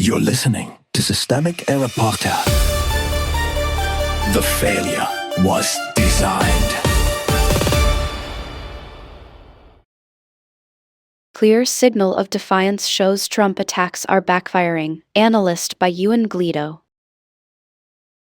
You're listening to Systemic Error Podcast. The failure was designed. Clear signal of defiance shows Trump attacks are backfiring. Analyst by Ewan Gleadow.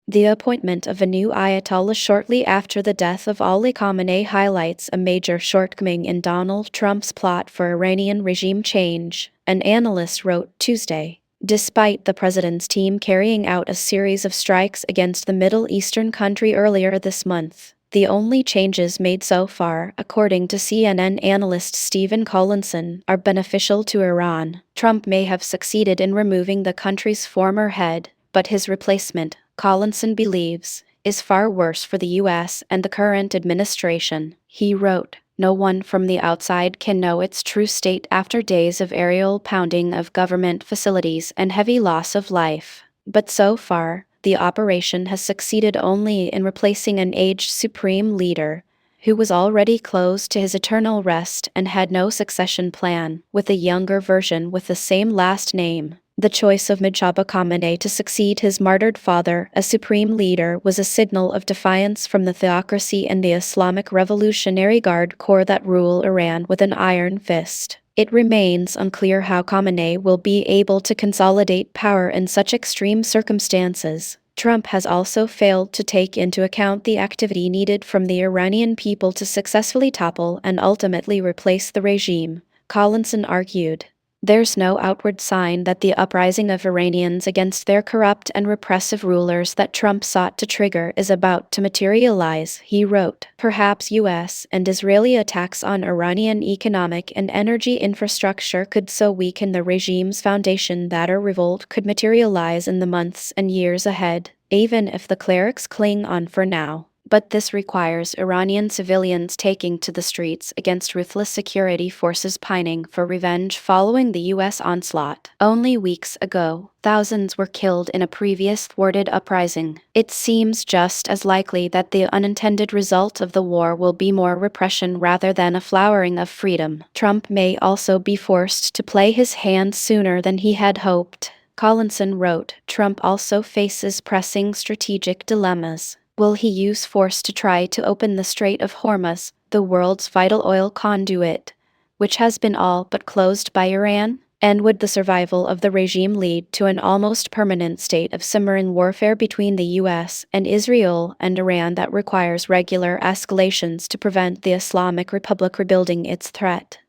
The appointment of a new Ayatollah shortly after the death of Ali Khamenei highlights a major shortcoming in Donald Trump's plot for Iranian regime change, an analyst wrote Tuesday. Despite the president's team carrying out a series of strikes against the Middle Eastern country earlier this month, the only changes made so far, according to CNN analyst Stephen Collinson, are beneficial to Iran. Trump may have succeeded in removing the country's former head, but his replacement, Collinson believes, is far worse for the U.S. and the current administration. He wrote, "No one from the outside can know its true state after days of aerial pounding of government facilities and heavy loss of life. But so far, the operation has succeeded only in replacing an aged supreme leader, who was already close to his eternal rest and had no succession plan, with a younger version with the same last name." The choice of Mujtaba Khamenei to succeed his martyred father as supreme leader was a signal of defiance from the theocracy and the Islamic Revolutionary Guard Corps that rule Iran with an iron fist. It remains unclear how Khamenei will be able to consolidate power in such extreme circumstances. Trump has also failed to take into account the activity needed from the Iranian people to successfully topple and ultimately replace the regime, Collinson argued. There's no outward sign that the uprising of Iranians against their corrupt and repressive rulers that Trump sought to trigger is about to materialize, he wrote. Perhaps U.S. and Israeli attacks on Iranian economic and energy infrastructure could so weaken the regime's foundation that a revolt could materialize in the months and years ahead, even if the clerics cling on for now. But this requires Iranian civilians taking to the streets against ruthless security forces pining for revenge following the U.S. onslaught. Only weeks ago, thousands were killed in a previous thwarted uprising. It seems just as likely that the unintended result of the war will be more repression rather than a flowering of freedom. Trump may also be forced to play his hand sooner than he had hoped. Collinson wrote, Trump also faces pressing strategic dilemmas. Will he use force to try to open the Strait of Hormuz, the world's vital oil conduit, which has been all but closed by Iran? And would the survival of the regime lead to an almost permanent state of simmering warfare between the U.S. and Israel and Iran that requires regular escalations to prevent the Islamic Republic rebuilding its threat?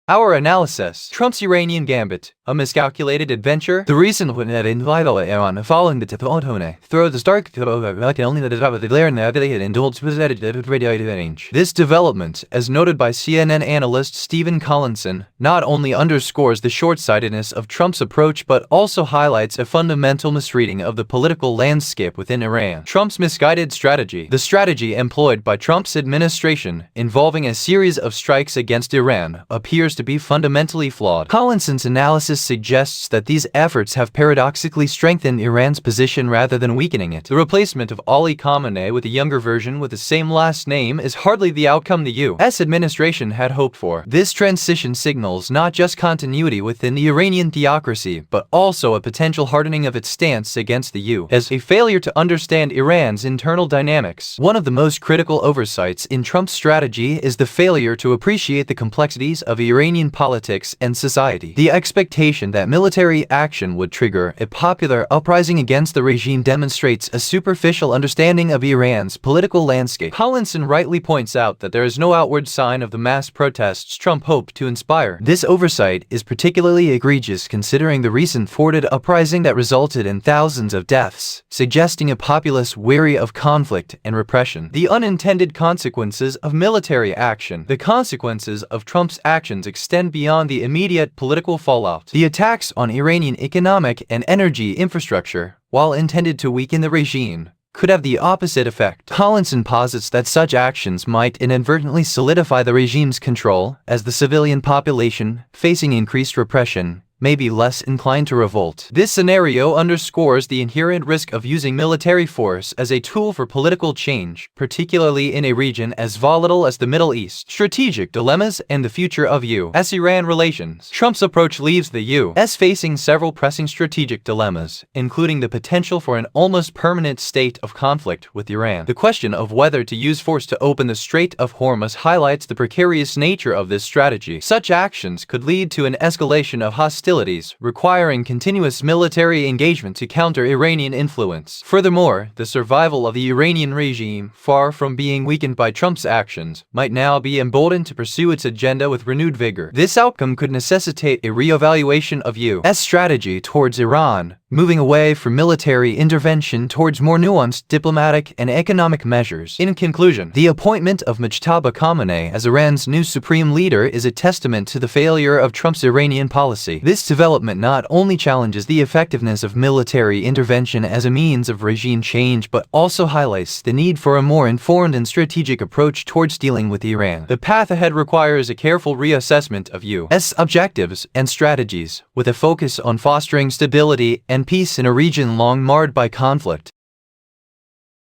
Our analysis: Trump's Iranian gambit, a miscalculated adventure. The recent one that invited Iran following the Teflon throw the stark only the top of the glare and the indulged with radiated range. This development, as noted by CNN analyst Stephen Collinson, not only underscores the short-sightedness of Trump's approach but also highlights a fundamental misreading of the political landscape within Iran. Trump's misguided strategy. The strategy employed by Trump's administration, involving a series of strikes against Iran, appears to be fundamentally flawed. Collinson's analysis suggests that these efforts have paradoxically strengthened Iran's position rather than weakening it. The replacement of Ali Khamenei with a younger version with the same last name is hardly the outcome the U.S. administration had hoped for. This transition signals not just continuity within the Iranian theocracy, but also a potential hardening of its stance against the U.S. A failure to understand Iran's internal dynamics. One of the most critical oversights in Trump's strategy is the failure to appreciate the complexities of Iranian politics and society. The expectation that military action would trigger a popular uprising against the regime demonstrates a superficial understanding of Iran's political landscape. Collinson rightly points out that there is no outward sign of the mass protests Trump hoped to inspire. This oversight is particularly egregious considering the recent thwarted uprising that resulted in thousands of deaths, suggesting a populace weary of conflict and repression. The unintended consequences of military action. The consequences of Trump's actions extend beyond the immediate political fallout. The attacks on Iranian economic and energy infrastructure, while intended to weaken the regime, could have the opposite effect. Collinson posits that such actions might inadvertently solidify the regime's control, as the civilian population, facing increased repression, may be less inclined to revolt. This scenario underscores the inherent risk of using military force as a tool for political change, particularly in a region as volatile as the Middle East. Strategic dilemmas and the future of U.S.-Iran relations. Trump's approach leaves the U.S. facing several pressing strategic dilemmas, including the potential for an almost permanent state of conflict with Iran. The question of whether to use force to open the Strait of Hormuz highlights the precarious nature of this strategy. Such actions could lead to an escalation of hostilities, requiring continuous military engagement to counter Iranian influence. Furthermore, the survival of the Iranian regime, far from being weakened by Trump's actions, might now be emboldened to pursue its agenda with renewed vigor. This outcome could necessitate a re-evaluation of U.S. strategy towards Iran, moving away from military intervention towards more nuanced diplomatic and economic measures. In conclusion, the appointment of Mujtaba Khamenei as Iran's new supreme leader is a testament to the failure of Trump's Iranian policy. This development not only challenges the effectiveness of military intervention as a means of regime change, but also highlights the need for a more informed and strategic approach towards dealing with Iran. The path ahead requires a careful reassessment of U.S. objectives and strategies, with a focus on fostering stability and peace in a region long marred by conflict.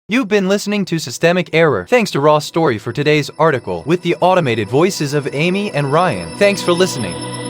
You've been listening to Systemic Error. Thanks to Raw Story for today's article, with the automated voices of Amy and Ryan. Thanks for listening.